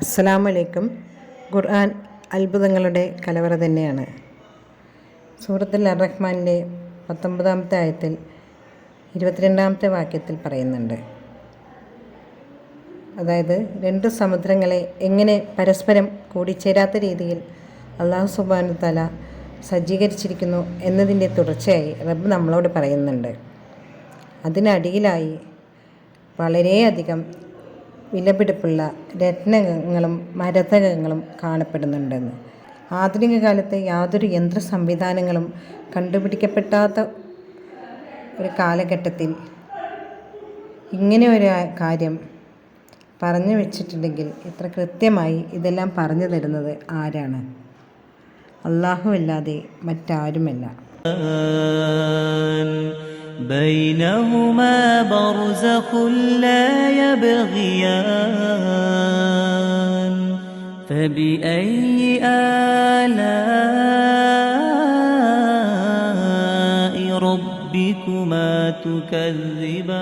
അസ്സലാമു അലൈക്കും. ഖുർആൻ അത്ഭുതങ്ങളുടെ കലവറ തന്നെയാണ്. സൂറത്തുൽ അർ-റഹ്മാനിലെ 19-ാമത്തെ ആയത്തിൽ 22-ാമത്തെ വാക്യത്തിൽ പറയുന്നുണ്ട്. അതായത് രണ്ട് സമുദ്രങ്ങളെ എങ്ങനെ പരസ്പരം കൂടിച്ചേരാത്ത രീതിയിൽ അല്ലാഹു സുബ്ഹാനഹു വ തആല സജ്ജീകരിച്ചിരിക്കുന്നു എന്നതിൻ്റെ തുടർച്ചയായി റബ്ബ് നമ്മളോട് പറയുന്നുണ്ട്. അതിനടിയിലായി വളരെയധികം വിലപിടിപ്പുള്ള രത്നങ്ങളും മരതകങ്ങളും കാണപ്പെടുന്നുണ്ടെന്ന്. ആധുനിക കാലത്തെ യാതൊരു യന്ത്ര സംവിധാനങ്ങളും കണ്ടുപിടിക്കപ്പെടാത്ത ഒരു കാലഘട്ടത്തിൽ ഇങ്ങനെ ഒരു കാര്യം പറഞ്ഞു വെച്ചിട്ടുണ്ടെങ്കിൽ ഇത്ര കൃത്യമായി ഇതെല്ലാം പറഞ്ഞു തരുന്നത് ആരാണ്? അല്ലാഹുവല്ലാതെ മറ്റാരുമല്ല. بينهما برزخ لا يبغيان فبأي آلاء ربكما تكذبان